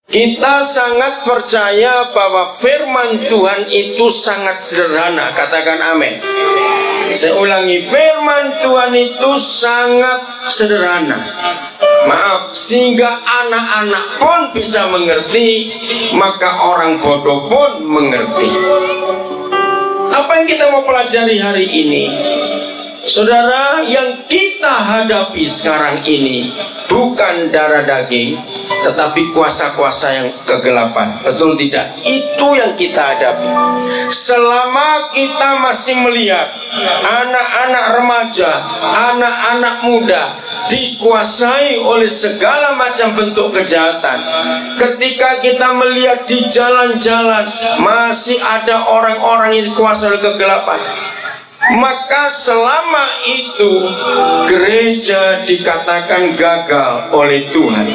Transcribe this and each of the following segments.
Kita sangat percaya bahwa firman Tuhan itu sangat sederhana. Katakan amin. Saya ulangi, firman Tuhan itu sangat sederhana. Maaf, sehingga anak-anak pun bisa mengerti, maka orang bodoh pun mengerti. Apa yang kita mau pelajari hari ini? Saudara, yang kita hadapi sekarang ini bukan darah daging, tetapi kuasa-kuasa yang kegelapan. Betul tidak? Itu yang kita hadapi. Selama kita masih melihat anak-anak remaja, anak-anak muda dikuasai oleh segala macam bentuk kejahatan, ketika kita melihat di jalan-jalan masih ada orang-orang yang dikuasai oleh kegelapan, maka selama itu gereja dikatakan gagal oleh Tuhan.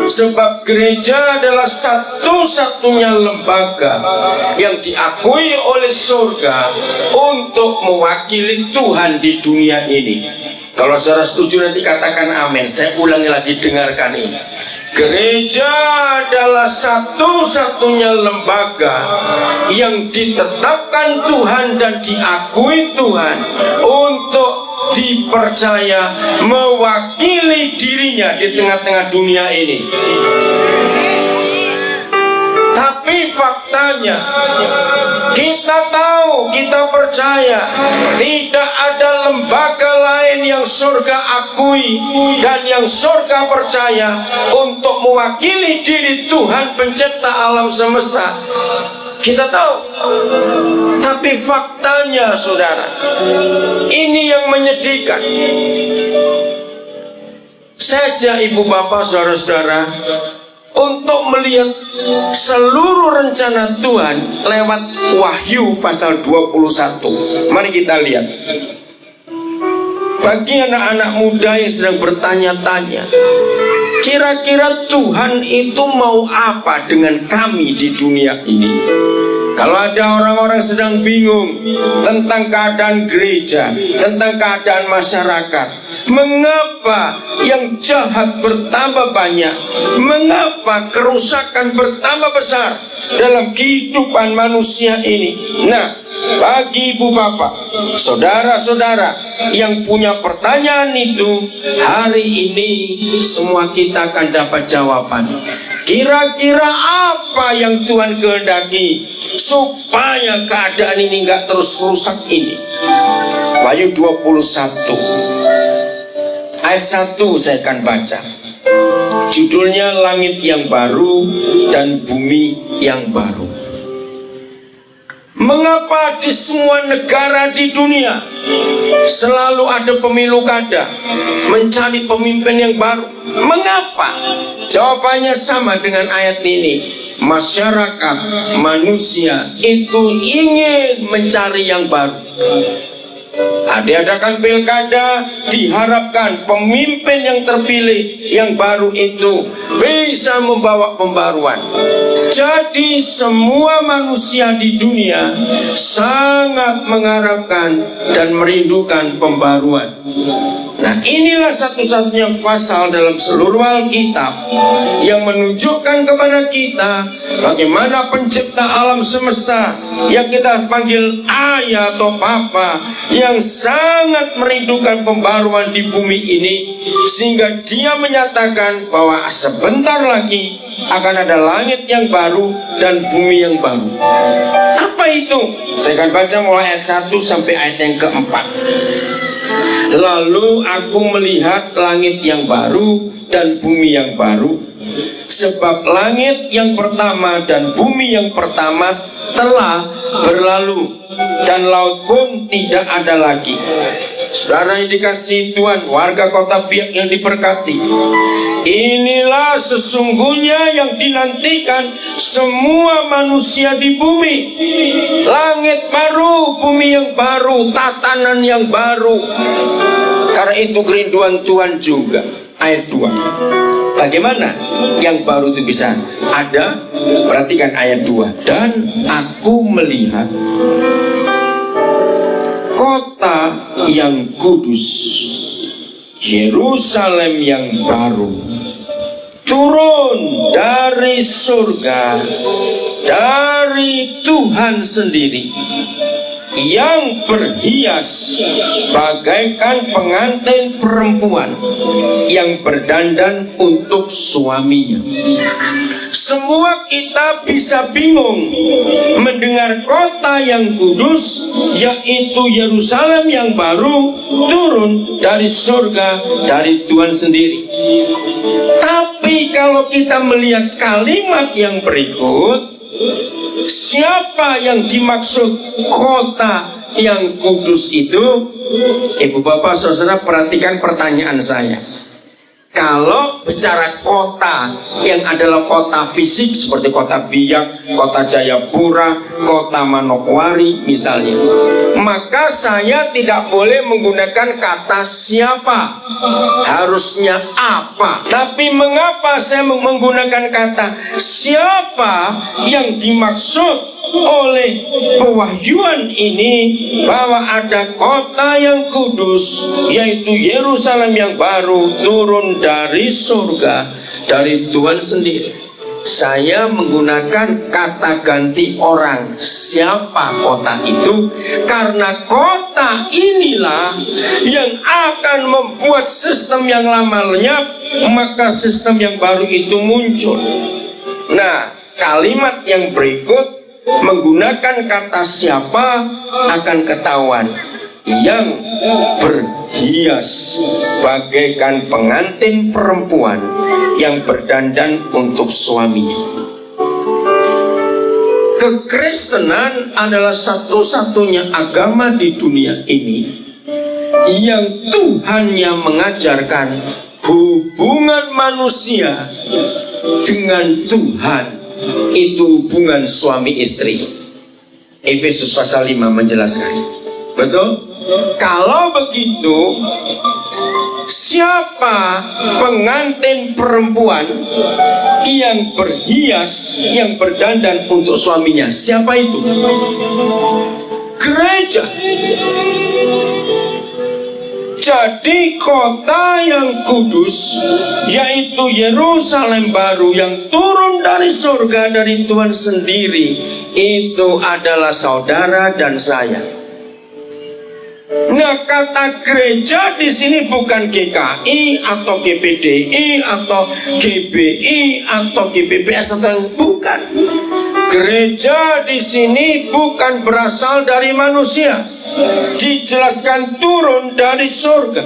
Sebab gereja adalah satu-satunya lembaga yang diakui oleh surga untuk mewakili Tuhan di dunia ini. Kalau saudara setuju nanti katakan amin. Saya ulangi lagi, dengarkan ini. Gereja adalah satu-satunya lembaga yang ditetapkan Tuhan dan diakui Tuhan untuk dipercaya mewakili dirinya di tengah-tengah dunia ini. Tapi faktanya, kita tahu, kita percaya tidak ada lembaga lain yang surga akui dan yang surga percaya untuk mewakili diri Tuhan pencipta alam semesta. Kita tahu, tapi faktanya saudara, ini yang menyedihkan. Saja ibu bapak saudara-saudara, untuk melihat seluruh rencana Tuhan lewat Wahyu pasal 21. Mari kita lihat. Bagi anak-anak muda yang sedang bertanya-tanya, kira-kira Tuhan itu mau apa dengan kami di dunia ini? Kalau ada orang-orang sedang bingung tentang keadaan gereja, tentang keadaan masyarakat, mengapa yang jahat bertambah banyak? Mengapa kerusakan bertambah besar dalam kehidupan manusia ini? Nah, bagi ibu bapak, saudara-saudara yang punya pertanyaan itu, hari ini semua kita akan dapat jawaban. Kira-kira apa yang Tuhan kehendaki supaya keadaan ini nggak terus rusak ini? Wahyu 21 ayat 1 saya akan baca. Judulnya Langit yang Baru dan Bumi yang Baru. Mengapa di semua negara di dunia selalu ada pemilu kada, mencari pemimpin yang baru? Mengapa? Jawabannya sama dengan ayat ini. Masyarakat, manusia itu ingin mencari yang baru. Diadakan pilkada, diharapkan pemimpin yang terpilih yang baru itu bisa membawa pembaruan. Jadi semua manusia di dunia sangat mengharapkan dan merindukan pembaruan. Nah, inilah satu-satunya pasal dalam seluruh Alkitab yang menunjukkan kepada kita bagaimana pencipta alam semesta yang kita panggil ayah atau papa, yang sangat merindukan pembaruan di bumi ini, sehingga dia menyatakan bahwa sebentar lagi akan ada langit yang baru dan bumi yang baru. Apa itu? Saya akan baca mulai ayat 1 sampai ayat yang keempat. Lalu aku melihat langit yang baru dan bumi yang baru, sebab langit yang pertama dan bumi yang pertama telah berlalu dan laut pun tidak ada lagi. Saudara yang dikasihi Tuhan, warga Kota Biak yang diberkati, inilah sesungguhnya yang dinantikan semua manusia di bumi. Langit baru, bumi yang baru, tatanan yang baru. Karena itu kerinduan Tuhan juga. Ayat 2. Bagaimana yang baru itu bisa ada? Perhatikan ayat 2. Dan aku melihat kota yang kudus, Yerusalem yang baru, turun dari dari surga, dari Tuhan sendiri, yang berhias bagaikan pengantin perempuan yang berdandan untuk suaminya. Semua kita bisa bingung mendengar kota yang kudus, yaitu Yerusalem yang baru, turun dari surga, dari Tuhan sendiri. Tapi kalau kita melihat kalimat yang berikut, siapa yang dimaksud kota yang kudus itu? Ibu bapak saudara, perhatikan pertanyaan saya. Kalau bicara kota yang adalah kota fisik seperti kota Biak, kota Jayapura, kota Manokwari misalnya, maka saya tidak boleh menggunakan kata siapa, harusnya apa. Tapi mengapa saya menggunakan kata siapa yang dimaksud oleh pewahyuan ini, bahwa ada kota yang kudus, yaitu Yerusalem yang baru, turun dari surga, dari Tuhan sendiri. Saya menggunakan kata ganti orang, siapa kota itu, karena kota inilah yang akan membuat sistem yang lama lenyap, maka sistem yang baru itu muncul. Nah, kalimat yang berikut menggunakan kata siapa akan ketahuan, yang berhias bagaikan pengantin perempuan yang berdandan untuk suaminya. Kekristenan adalah satu-satunya agama di dunia ini yang Tuhannya mengajarkan hubungan manusia dengan Tuhan itu hubungan suami istri. Efesus pasal 5 menjelaskan. Betul? Kalau begitu, siapa pengantin perempuan yang berhias, yang berdandan untuk suaminya? Siapa itu? Gereja. Jadi kota yang kudus, yaitu Yerusalem baru yang turun dari surga, dari Tuhan sendiri, itu adalah saudara dan saya. Nah, kata gereja di sini bukan GKI atau GPDI atau GBI atau GBPS atau yang bukan. Gereja di sini bukan berasal dari manusia, dijelaskan turun dari surga.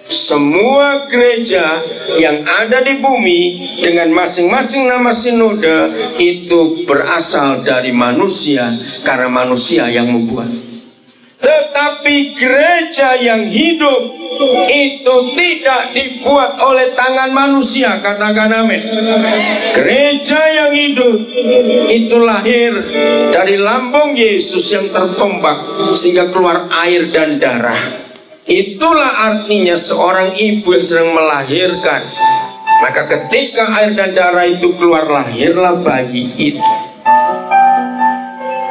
Semua gereja yang ada di bumi dengan masing-masing nama sinode itu berasal dari manusia, karena manusia yang membuat. Tetapi gereja yang hidup itu tidak dibuat oleh tangan manusia, katakan amin. Gereja yang hidup itu lahir dari lambung Yesus yang tertombak sehingga keluar air dan darah. Itulah artinya seorang ibu yang sedang melahirkan. Maka ketika air dan darah itu keluar, lahirlah bayi itu.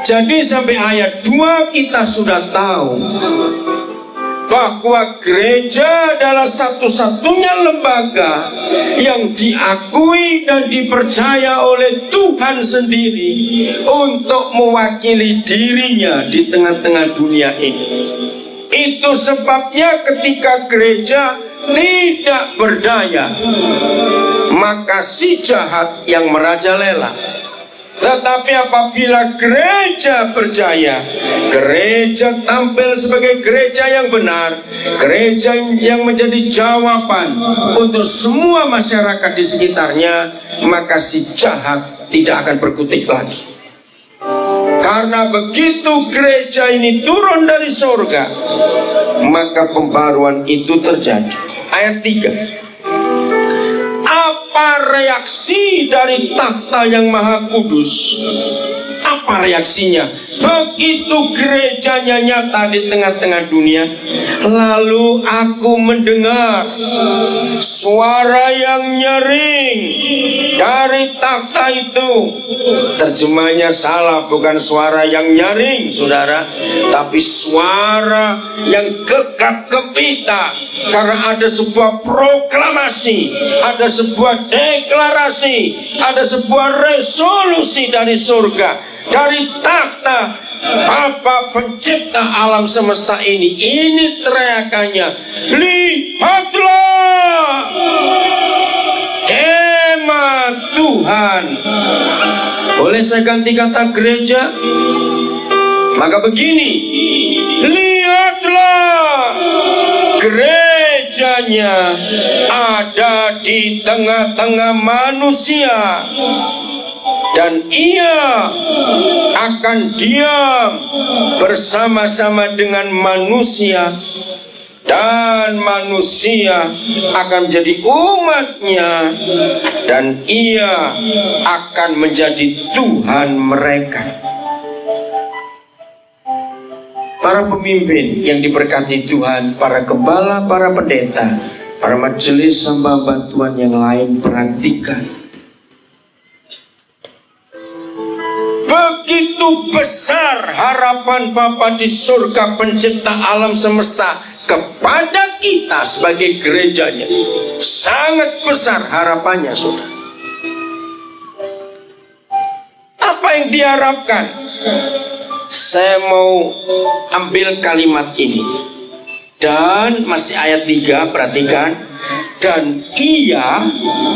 Jadi sampai ayat 2 kita sudah tahu bahwa gereja adalah satu-satunya lembaga yang diakui dan dipercaya oleh Tuhan sendiri untuk mewakili dirinya di tengah-tengah dunia ini. Itu sebabnya ketika gereja tidak berdaya, maka si jahat yang merajalela. Tetapi apabila gereja berjaya, gereja tampil sebagai gereja yang benar, gereja yang menjadi jawaban untuk semua masyarakat di sekitarnya, maka si jahat tidak akan berkutik lagi. Karena begitu gereja ini turun dari surga, maka pembaruan itu terjadi. Ayat 3. Apa reaksi dari takhta yang maha kudus? Apa reaksinya? Begitu gerejanya nyata di tengah-tengah dunia, lalu aku mendengar suara yang nyaring dari takhta itu terjemahnya salah, bukan suara yang nyaring saudara, tapi suara yang gegap gempita, karena ada sebuah proklamasi, ada sebuah deklarasi, ada sebuah resolusi dari surga, dari takhta Bapa pencipta alam semesta ini. Ini teriakannya, lihatlah kemah Tuhan. Boleh saya ganti kata gereja? Maka begini, lihatlah gerejanya ada di tengah-tengah manusia, dan ia akan diam bersama-sama dengan manusia, dan manusia akan menjadi umatnya, dan ia akan menjadi Tuhan mereka. Para pemimpin yang diberkati Tuhan, para gembala, para pendeta, para majelis hamba-hamba Tuhan yang lain, perhatikan. Begitu besar harapan Bapa di surga pencipta alam semesta kepada kita sebagai gerejanya. Sangat besar harapannya, saudara. Apa yang diharapkan? Saya mau ambil kalimat ini. Dan masih ayat 3, perhatikan. Dan ia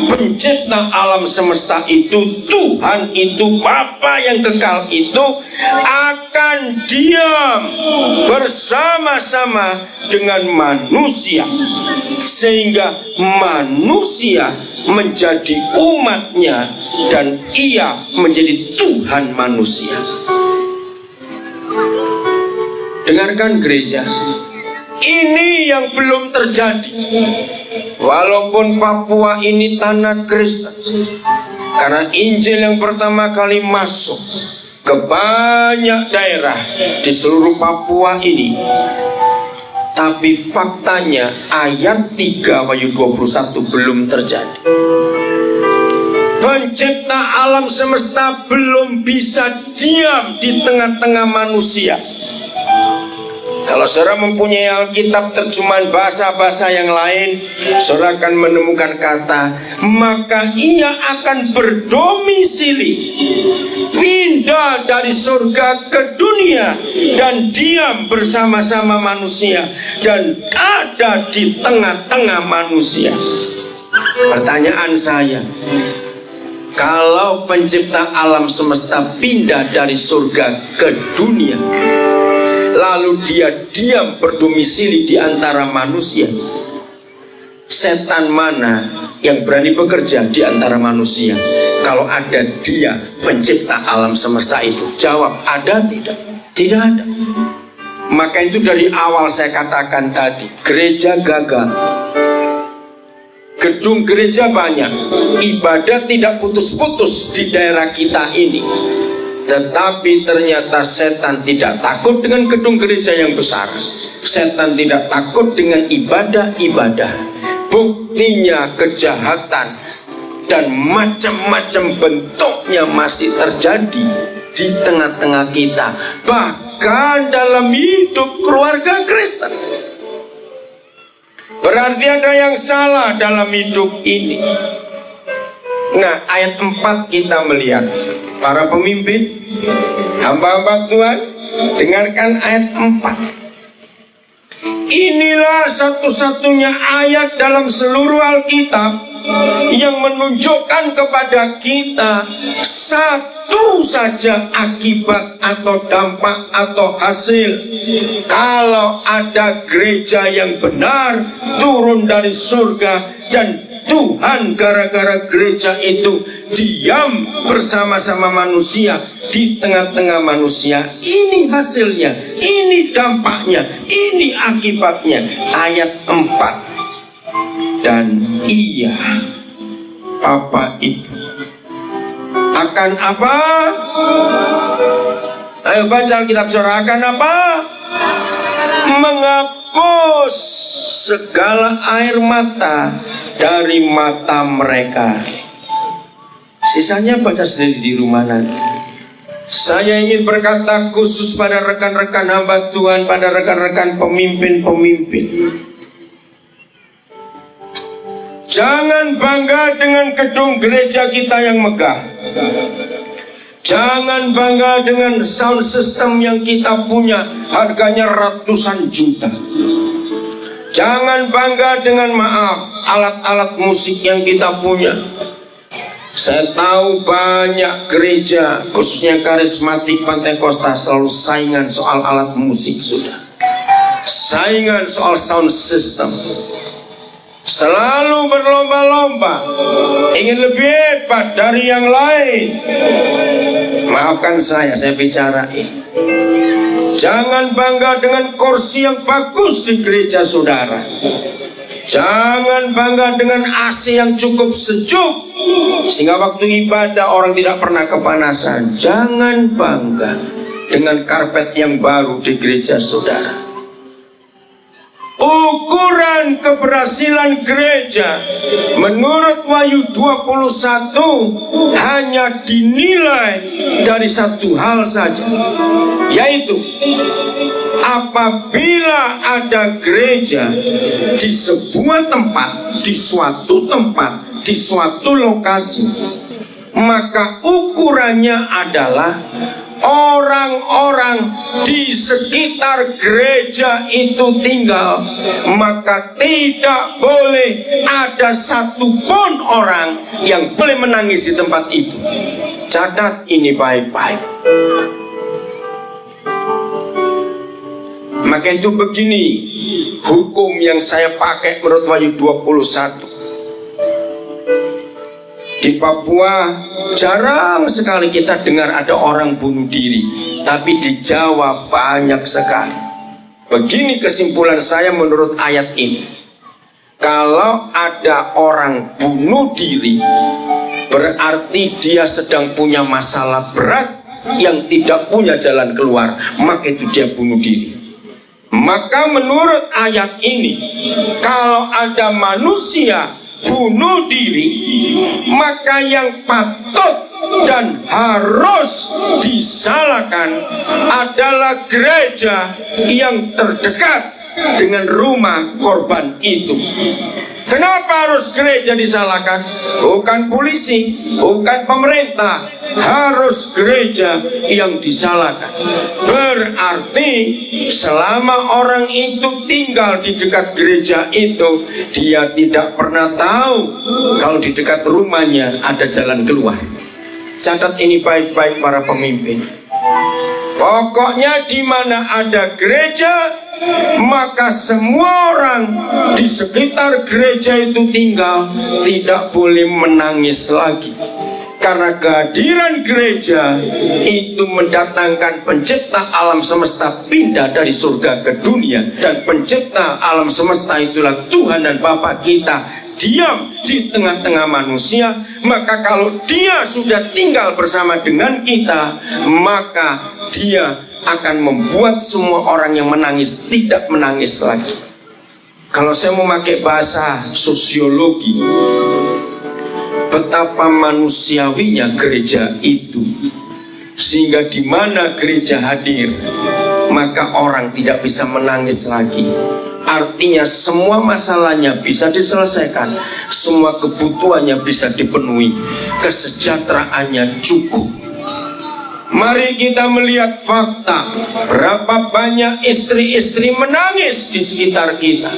pencipta alam semesta itu, Tuhan itu, Bapa yang kekal itu, akan diam bersama-sama dengan manusia, sehingga manusia menjadi umatnya, dan ia menjadi Tuhan manusia. Dengarkan gereja, ini yang belum terjadi. Walaupun Papua ini tanah Kristen, karena Injil yang pertama kali masuk ke banyak daerah di seluruh Papua ini, tapi faktanya ayat 3 Wahyu 21 belum terjadi. Pencipta alam semesta belum bisa diam di tengah-tengah manusia. Kalau saudara mempunyai Alkitab terjemahan bahasa-bahasa yang lain, saudara akan menemukan kata, maka ia akan berdomisili, pindah dari surga ke dunia, dan diam bersama-sama manusia, dan ada di tengah-tengah manusia. Pertanyaan saya, kalau pencipta alam semesta pindah dari surga ke dunia, lalu dia diam berdomisili di antara manusia, setan mana yang berani bekerja di antara manusia kalau ada dia pencipta alam semesta itu? Jawab, ada tidak? Tidak ada. Maka itu dari awal saya katakan tadi, gereja gagal. Gedung gereja banyak, ibadah tidak putus-putus di daerah kita ini. Tetapi ternyata setan tidak takut dengan gedung gereja yang besar. Setan tidak takut dengan ibadah-ibadah. Buktinya kejahatan dan macam-macam bentuknya masih terjadi di tengah-tengah kita, bahkan dalam hidup keluarga Kristen. Berarti ada yang salah dalam hidup ini. Nah, ayat 4 kita melihat para pemimpin, hamba-hamba Tuhan, dengarkan ayat 4. Inilah satu-satunya ayat dalam seluruh Alkitab yang menunjukkan kepada kita satu saja akibat atau dampak atau hasil kalau ada gereja yang benar turun dari surga, dan Tuhan gara-gara gereja itu diam bersama-sama manusia di tengah-tengah manusia. Ini hasilnya, ini dampaknya, ini akibatnya. Ayat 4. Dan ia, Bapa itu, akan apa? Ayo baca Alkitab saudara. Akan apa? Menghapus segala air mata dari mata mereka, Sisanya baca sendiri di rumah nanti. Saya ingin berkata khusus pada rekan-rekan hamba Tuhan, pada rekan-rekan pemimpin-pemimpin. Jangan bangga dengan gedung gereja kita yang megah. Jangan bangga dengan sound system yang kita punya, harganya ratusan juta. Jangan bangga dengan alat-alat musik yang kita punya. Saya tahu banyak gereja, khususnya karismatik Pentakosta, selalu saingan soal alat musik sudah. Saingan soal sound system. Selalu berlomba-lomba, ingin lebih hebat dari yang lain. Maafkan saya bicarain. Jangan bangga dengan kursi yang bagus di gereja saudara. Jangan bangga dengan AC yang cukup sejuk sehingga waktu ibadah orang tidak pernah kepanasan. Jangan bangga dengan karpet yang baru di gereja saudara. Ukuran keberhasilan gereja menurut Wahyu 21 hanya dinilai dari satu hal saja, yaitu apabila ada gereja di sebuah tempat, di suatu tempat, di suatu lokasi, maka ukurannya adalah orang-orang di sekitar gereja itu tinggal, maka tidak boleh ada satupun orang yang boleh menangis di tempat itu. Catat ini baik-baik. Maka itu begini hukum yang saya pakai menurut Wahyu 21. Di Papua jarang sekali kita dengar ada orang bunuh diri, tapi di Jawa banyak sekali. Begini kesimpulan saya menurut ayat ini. Kalau ada orang bunuh diri, berarti dia sedang punya masalah berat yang tidak punya jalan keluar, maka itu dia bunuh diri. Maka menurut ayat ini, kalau ada manusia bunuh diri, maka yang patut dan harus disalahkan adalah gereja yang terdekat dengan rumah korban itu. Kenapa harus gereja disalahkan? Bukan polisi, bukan pemerintah, harus gereja yang disalahkan. Berarti selama orang itu tinggal di dekat gereja itu, dia tidak pernah tahu kalau di dekat rumahnya ada jalan keluar. Catat ini baik-baik para pemimpin. Pokoknya di mana ada gereja, maka semua orang di sekitar gereja itu tinggal tidak boleh menangis lagi. Karena kehadiran gereja itu mendatangkan pencipta alam semesta pindah dari surga ke dunia. Dan pencipta alam semesta itulah Tuhan dan Bapa kita diam di tengah-tengah manusia. Maka kalau dia sudah tinggal bersama dengan kita, maka dia akan membuat semua orang yang menangis tidak menangis lagi. Kalau saya memakai bahasa sosiologi, betapa manusiawinya gereja itu, sehingga di mana gereja hadir, maka orang tidak bisa menangis lagi. Artinya semua masalahnya bisa diselesaikan, semua kebutuhannya bisa dipenuhi, kesejahteraannya cukup. Mari kita melihat fakta. Berapa banyak istri-istri menangis di sekitar kita,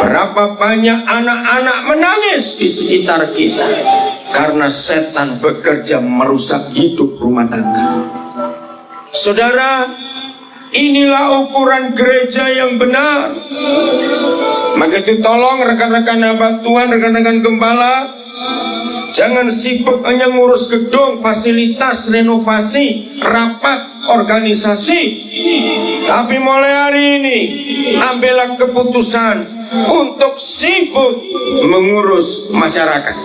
berapa banyak anak-anak menangis di sekitar kita, karena setan bekerja merusak hidup rumah tangga. Saudara, inilah ukuran gereja yang benar. Maka itu tolong rekan-rekan hamba Tuhan, rekan-rekan gembala, jangan sibuk hanya ngurus gedung, fasilitas, renovasi, rapat, organisasi. Tapi mulai hari ini ambillah keputusan untuk sibuk mengurus masyarakat.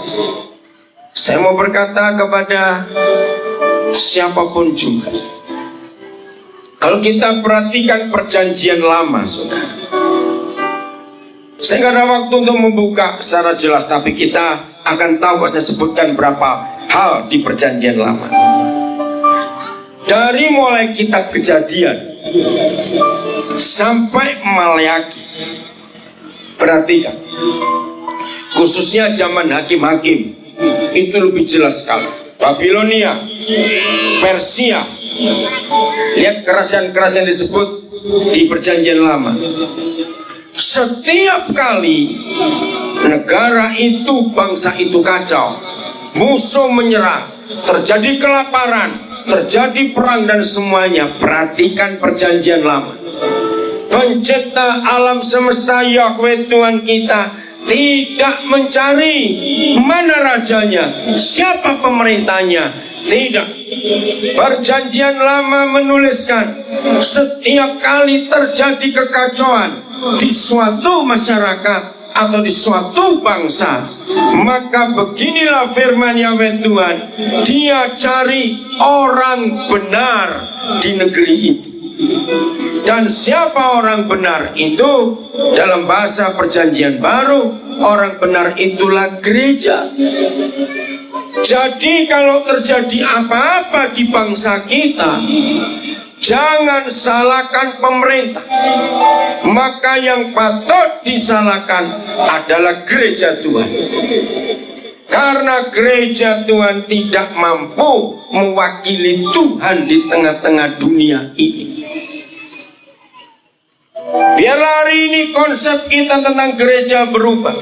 Saya mau berkata kepada siapapun juga, kalau kita perhatikan perjanjian lama, saudara, saya nggak ada waktu untuk membuka secara jelas, tapi kita akan tahu kalau saya sebutkan berapa hal di perjanjian lama. Dari mulai kitab Kejadian sampai Maleakhi, perhatikan, khususnya zaman hakim-hakim, itu lebih jelas sekali. Babilonia, Persia, lihat kerajaan-kerajaan disebut di perjanjian lama. Setiap kali negara itu, bangsa itu kacau, musuh menyerang, terjadi kelaparan, terjadi perang dan semuanya, perhatikan perjanjian lama. Pencipta alam semesta Yahweh Tuhan kita tidak mencari mana rajanya, siapa pemerintahnya. Tidak. Perjanjian lama menuliskan setiap kali terjadi kekacauan di suatu masyarakat atau di suatu bangsa, maka beginilah firman Yahweh Tuhan, Dia cari orang benar di negeri itu. Dan siapa orang benar itu? Dalam bahasa perjanjian baru, orang benar itulah gereja. Jadi kalau terjadi apa-apa di bangsa kita, jangan salahkan pemerintah. Maka yang patut disalahkan adalah gereja Tuhan. Karena gereja Tuhan tidak mampu mewakili Tuhan di tengah-tengah dunia ini. Biarlah hari ini konsep kita tentang gereja berubah.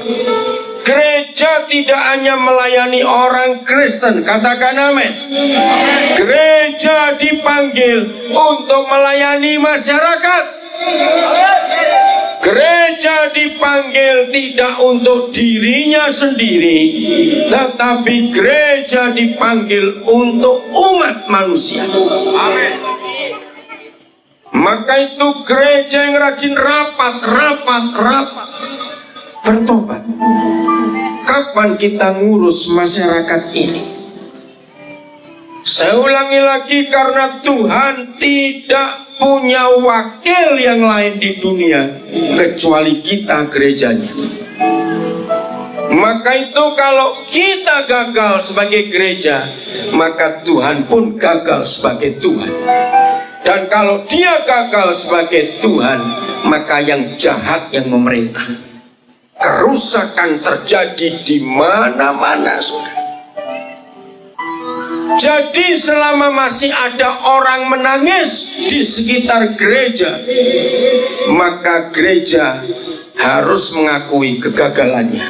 Gereja tidak hanya melayani orang Kristen, katakan amin. Gereja dipanggil untuk melayani masyarakat. Gereja dipanggil tidak untuk dirinya sendiri, tetapi gereja dipanggil untuk umat manusia. Amin. Maka itu gereja yang rajin rapat, bertobat. Kapan kita ngurus masyarakat ini? Saya ulangi lagi, karena Tuhan tidak punya wakil yang lain di dunia kecuali kita, gerejanya. Maka itu kalau kita gagal sebagai gereja, maka Tuhan pun gagal sebagai Tuhan. Dan kalau Dia gagal sebagai Tuhan, maka yang jahat yang memerintah. Kerusakan terjadi di mana-mana, saudara. Jadi selama masih ada orang menangis di sekitar gereja, maka gereja harus mengakui kegagalannya,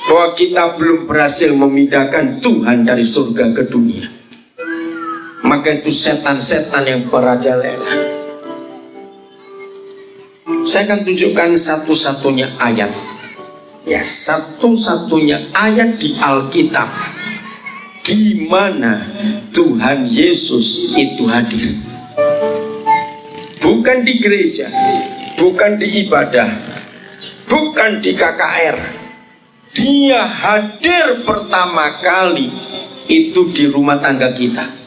bahwa kita belum berhasil memindahkan Tuhan dari surga ke dunia. Maka itu setan-setan yang merajalela. Saya akan tunjukkan satu-satunya ayat, ya, satu-satunya ayat di Alkitab di mana Tuhan Yesus itu hadir. Bukan di gereja, bukan di ibadah, bukan di KKR. Dia hadir pertama kali itu di rumah tangga kita.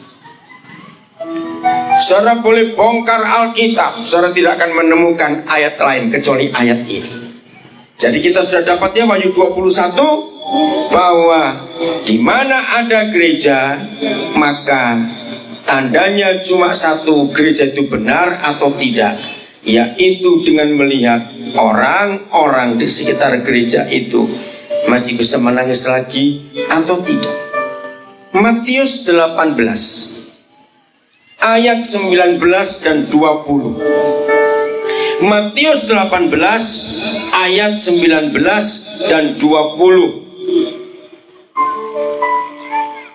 Saudara boleh bongkar Alkitab, saudara tidak akan menemukan ayat lain kecuali ayat ini. Jadi kita sudah dapat ya Wahyu 21, bahwa di mana ada gereja, maka tandanya cuma satu, gereja itu benar atau tidak, yaitu dengan melihat orang-orang di sekitar gereja itu masih bisa menangis lagi atau tidak. Matius 18 ayat 19 dan 20. Matius 18 ayat 19 dan 20.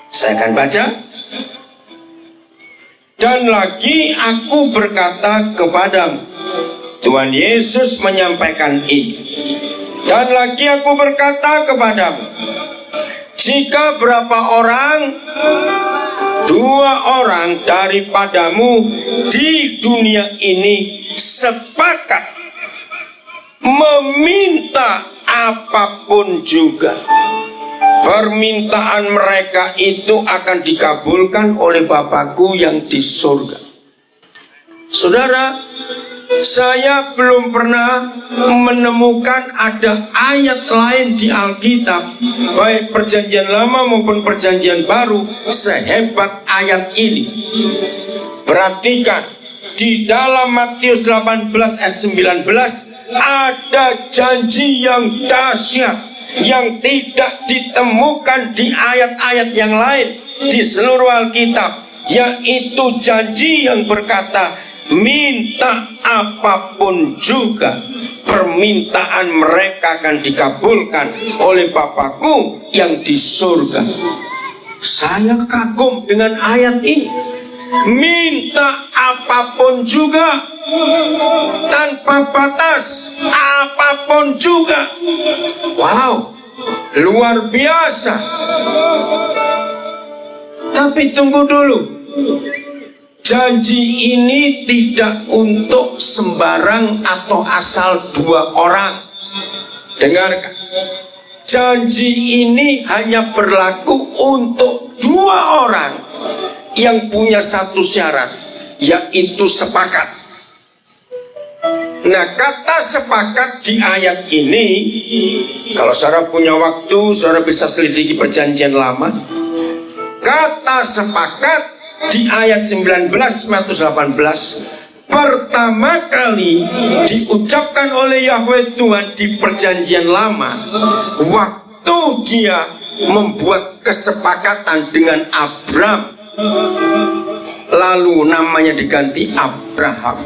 Saya akan baca. Dan lagi aku berkata kepadamu, Tuhan Yesus menyampaikan ini. Dan lagi aku berkata kepadamu, jika berapa orang, 2 orang daripadamu di dunia ini sepakat meminta apapun juga, permintaan mereka itu akan dikabulkan oleh Bapakku yang di surga. Saudara, Saya belum pernah menemukan ada ayat lain di Alkitab, baik perjanjian lama maupun perjanjian baru, sehebat ayat ini. Perhatikan, di dalam Matius 18 ayat 19 ada janji yang dahsyat yang tidak ditemukan di ayat-ayat yang lain di seluruh Alkitab, yaitu janji yang berkata, minta apapun juga, permintaan mereka akan dikabulkan oleh Bapakku yang di surga. Saya kagum dengan ayat ini. Minta apapun juga, tanpa batas, apapun juga. Wow, luar biasa. Tapi tunggu dulu, janji ini tidak untuk sembarang atau asal dua orang. Dengarkan, janji ini hanya berlaku untuk dua orang yang punya satu syarat, yaitu sepakat. Nah, kata sepakat di ayat ini, kalau saudara punya waktu, saudara bisa selidiki perjanjian lama. Kata sepakat di ayat 19 Matius 18 pertama kali diucapkan oleh Yahweh Tuhan di perjanjian lama, waktu dia membuat kesepakatan dengan Abram, lalu namanya diganti Abraham.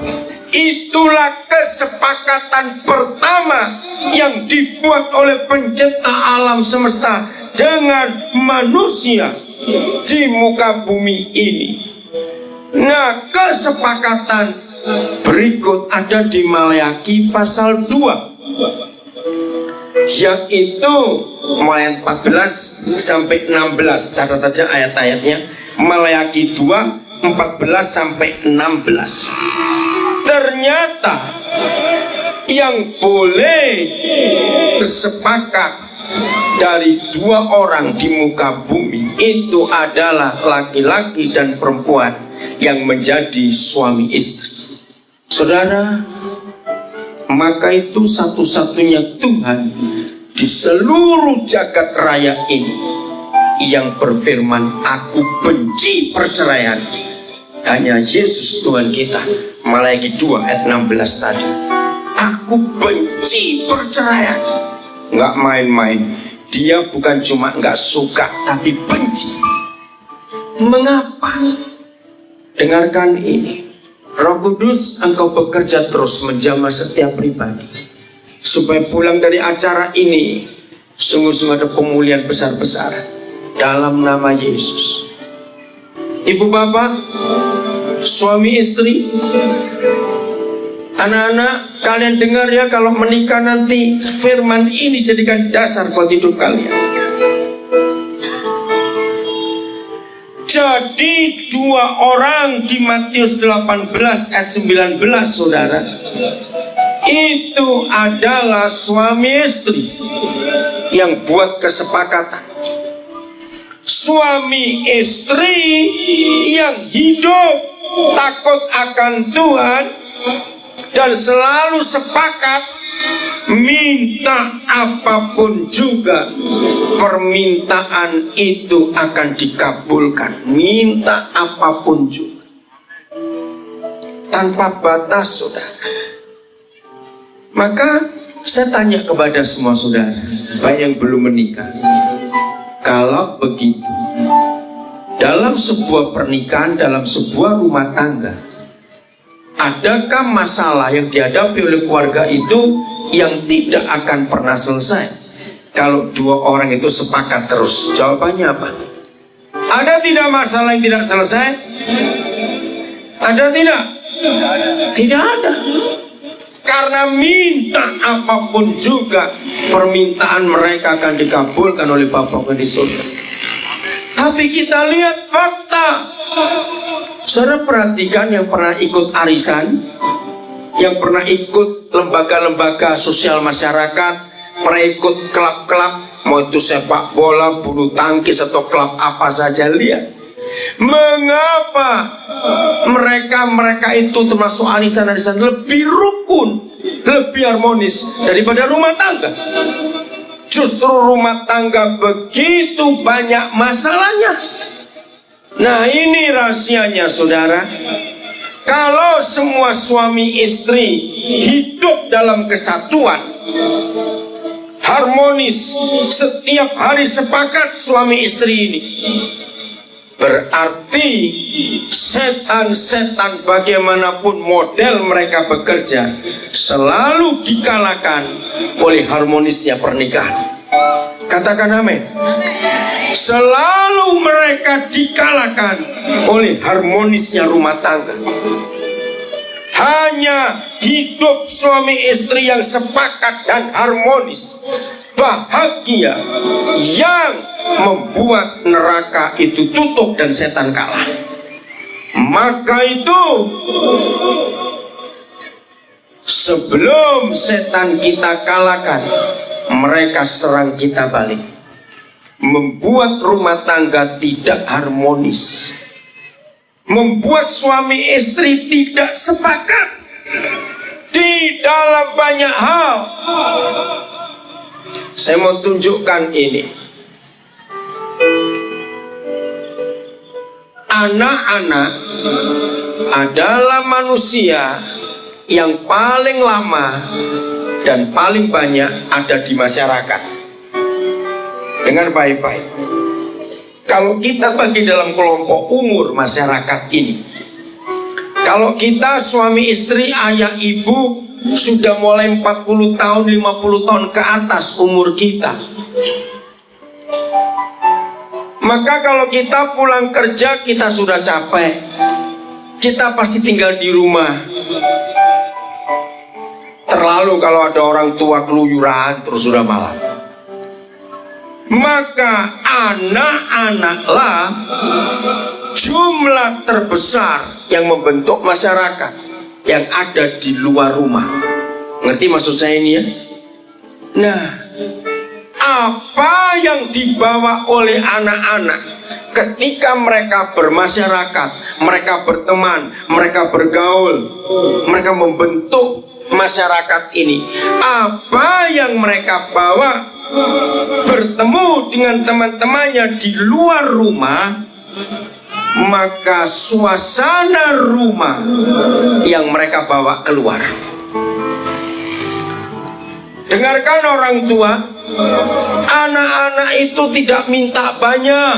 Itulah kesepakatan pertama yang dibuat oleh pencipta alam semesta dengan manusia di muka bumi ini. Nah, kesepakatan berikut ada di Maleakhi pasal 2, yaitu mulai 14 sampai 16. Catat aja ayat-ayatnya. Maleakhi 2 14 sampai 16. Ternyata yang boleh bersepakat dari dua orang di muka bumi itu adalah laki-laki dan perempuan yang menjadi suami istri. Saudara, maka itu satu-satunya Tuhan di seluruh jagat raya ini yang berfirman, aku benci perceraian. Hanya Yesus Tuhan kita. Maleakhi 2 ayat 16 tadi. Aku benci perceraian. Nggak main-main. Dia bukan cuma nggak suka, tapi benci. Mengapa? Dengarkan ini. Roh Kudus, engkau bekerja terus menjamah setiap pribadi, supaya pulang dari acara ini sungguh-sungguh ada pemulihan besar-besar dalam nama Yesus. Ibu bapak, suami istri, anak-anak, kalian dengar ya, kalau menikah nanti firman ini jadikan dasar buat hidup kalian. Jadi dua orang di Matius 18 ayat 19, saudara, itu adalah suami istri yang buat kesepakatan. Suami istri yang hidup takut akan Tuhan dan selalu sepakat, minta apapun juga, permintaan itu akan dikabulkan. Minta apapun juga, tanpa batas, saudara. Maka saya tanya kepada semua saudara, baik yang belum menikah, kalau begitu, dalam sebuah pernikahan, dalam sebuah rumah tangga, adakah masalah yang dihadapi oleh keluarga itu yang tidak akan pernah selesai kalau dua orang itu sepakat terus? Jawabannya apa? Ada tidak masalah yang tidak selesai? Ada tidak? Tidak ada. Karena minta apapun juga, permintaan mereka akan dikabulkan oleh Bapa di surga. Tapi kita lihat fakta. Saudara perhatikan, yang pernah ikut arisan, yang pernah ikut lembaga-lembaga sosial masyarakat, pernah ikut klub-klub, mau itu sepak bola, bulu tangkis atau klub apa saja, lihat Mengapa mereka itu termasuk arisan-arisan lebih rukun, lebih harmonis daripada rumah tangga? Justru rumah tangga begitu banyak masalahnya. Nah, ini rahasianya, saudara. Kalau semua suami istri hidup dalam kesatuan, harmonis, setiap hari sepakat suami istri ini, berarti setan-setan bagaimanapun model mereka bekerja selalu dikalahkan oleh harmonisnya pernikahan. Katakan amin. Selalu mereka dikalahkan oleh harmonisnya rumah tangga. Hanya hidup suami istri yang sepakat dan harmonis, bahagia, yang membuat neraka itu tutup dan setan kalah. Maka itu sebelum setan kita kalahkan, mereka serang kita balik, membuat rumah tangga tidak harmonis, membuat suami istri tidak sepakat di dalam banyak hal. Saya mau tunjukkan ini. Anak-anak adalah manusia yang paling lama dan paling banyak ada di masyarakat. Dengar baik-baik. Kalau kita bagi dalam kelompok umur masyarakat ini, kalau kita suami istri, ayah ibu sudah mulai 40 tahun, 50 tahun ke atas umur kita, maka kalau kita pulang kerja kita sudah capek, kita pasti tinggal di rumah. Terlalu kalau ada orang tua keluyuran terus sudah malam. Maka anak-anaklah jumlah terbesar yang membentuk masyarakat yang ada di luar rumah. Ngerti maksud saya ini ya? Nah, apa yang dibawa oleh anak-anak ketika mereka bermasyarakat, mereka berteman, mereka bergaul, mereka membentuk masyarakat ini, apa yang mereka bawa bertemu dengan teman-temannya di luar rumah, maka suasana rumah yang mereka bawa keluar. Dengarkan orang tua, anak-anak itu tidak minta banyak.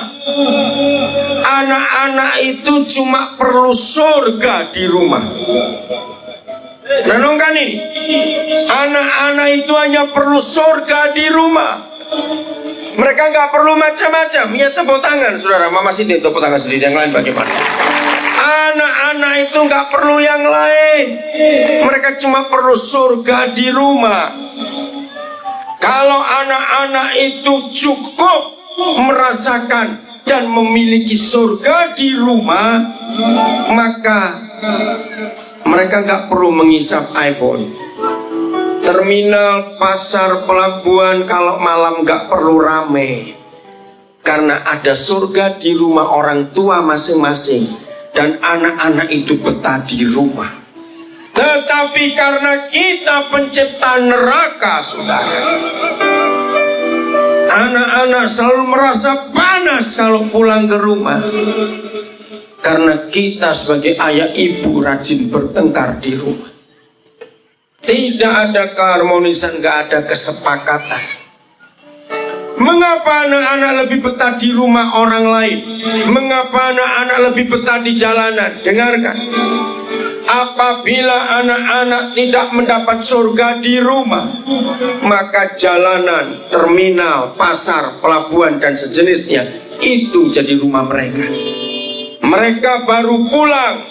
Anak-anak itu cuma perlu surga di rumah. Renungkan ini, anak-anak itu hanya perlu surga di rumah. Mereka nggak perlu macam-macam. Ya, tepuk tangan saudara. Mama Siti tepuk tangan sendiri. Yang lain bagaimana? Anak-anak itu nggak perlu yang lain. Mereka cuma perlu surga di rumah. Kalau anak-anak itu cukup merasakan dan memiliki surga di rumah, maka mereka nggak perlu menghisap iPhone. Terminal, pasar, pelabuhan kalau malam nggak perlu rame, karena ada surga di rumah orang tua masing-masing dan anak-anak itu betah di rumah. Tetapi karena kita pencipta neraka, saudara, anak-anak selalu merasa panas kalau pulang ke rumah, karena kita sebagai ayah ibu rajin bertengkar di rumah. Tidak ada keharmonisan, gak ada kesepakatan. Mengapa anak-anak lebih betah di rumah orang lain? Mengapa anak-anak lebih betah di jalanan? Dengarkan. Apabila anak-anak tidak mendapat surga di rumah, maka jalanan, terminal, pasar, pelabuhan dan sejenisnya itu jadi rumah mereka. Mereka baru pulang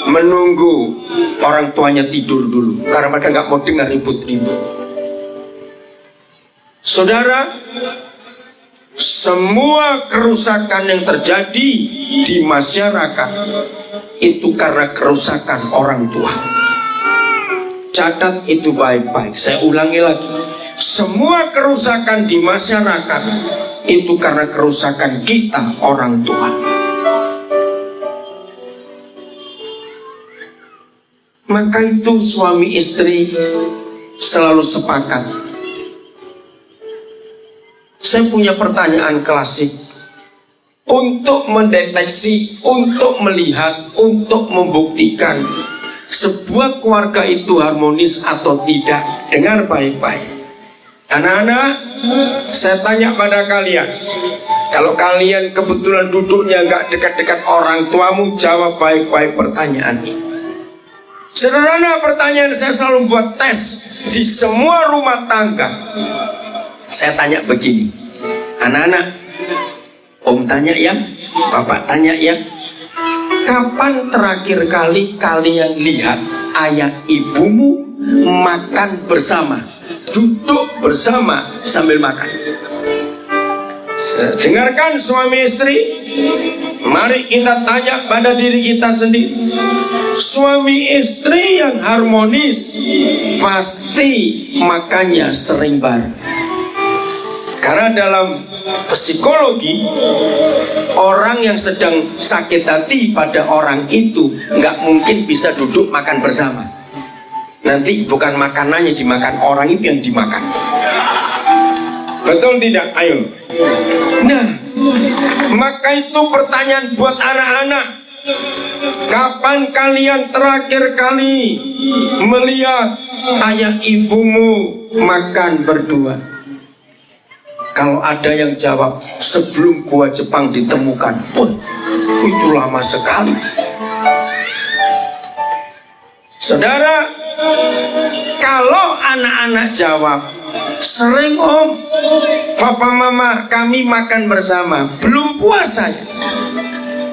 menunggu orang tuanya tidur dulu, karena mereka nggak mau dengar ribut-ribut. Saudara, semua kerusakan yang terjadi di masyarakat itu karena kerusakan orang tua. Catat itu baik-baik. Saya ulangi lagi. Semua kerusakan di masyarakat itu karena kerusakan kita orang tua. Maka itu suami istri selalu sepakat. Saya punya pertanyaan klasik untuk mendeteksi, untuk melihat, untuk membuktikan sebuah keluarga itu harmonis atau tidak. Dengar baik-baik. Anak-anak, saya tanya pada kalian, kalau kalian kebetulan duduknya nggak dekat-dekat orang tuamu, jawab baik-baik pertanyaan ini. Sederhana pertanyaan, saya selalu buat tes di semua rumah tangga. Saya tanya begini, anak-anak, om tanya ya, bapak tanya ya, kapan terakhir kali kalian lihat ayah ibumu makan bersama, duduk bersama sambil makan? Dengarkan suami istri, mari kita tanya pada diri kita sendiri. Suami istri yang harmonis pasti makannya sering bareng. Karena dalam psikologi, orang yang sedang sakit hati pada orang itu nggak mungkin bisa duduk makan bersama. Nanti bukan makanannya dimakan, orang itu yang dimakan. Betul tidak? Ayo. Nah, maka itu pertanyaan buat anak-anak. Kapan kalian terakhir kali melihat ayah ibumu makan berdua? Kalau ada yang jawab sebelum gua Jepang ditemukan, wah, itu lama sekali. Saudara, kalau anak-anak jawab sering om, papa mama kami makan bersama, belum puasa.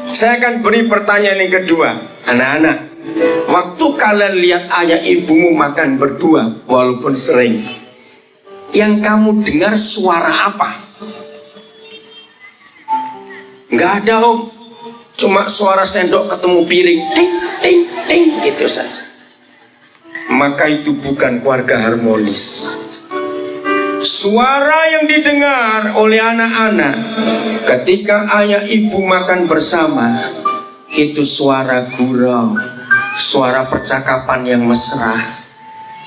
Saya akan beri pertanyaan yang kedua. Anak-anak, waktu kalian lihat ayah ibumu makan berdua, walaupun sering, yang kamu dengar suara apa? Nggak ada om, cuma suara sendok ketemu piring, ting ting ting, gitu saja. Maka itu bukan keluarga harmonis. Suara yang didengar oleh anak-anak ketika ayah ibu makan bersama, itu suara gurau, suara percakapan yang mesra.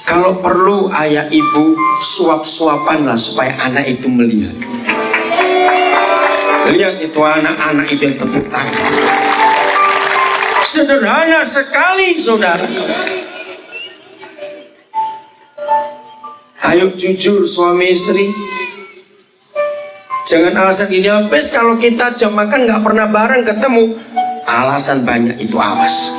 Kalau perlu ayah ibu suap-suapanlah supaya anak itu melihat. Lihat itu anak-anak itu yang tepuk tangan. Sederhana sekali saudara. Ayo jujur suami istri. Jangan alasan gini, habis kalau kita jam makan nggak pernah bareng ketemu. Alasan banyak itu, awas.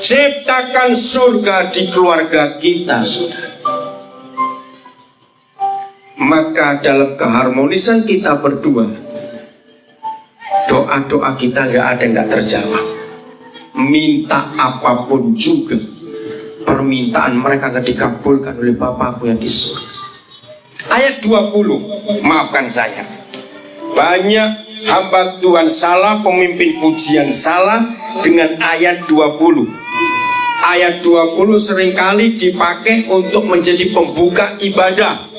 Ciptakan surga di keluarga kita, saudara. Maka dalam keharmonisan kita berdua, doa-doa kita nggak ada yang nggak terjawab. Minta apapun juga, permintaan mereka akan dikabulkan oleh Bapakku yang di surga. Ayat 20, maafkan saya, banyak hamba Tuhan salah, pemimpin pujian salah dengan ayat 20. Ayat 20 seringkali dipakai untuk menjadi pembuka ibadah.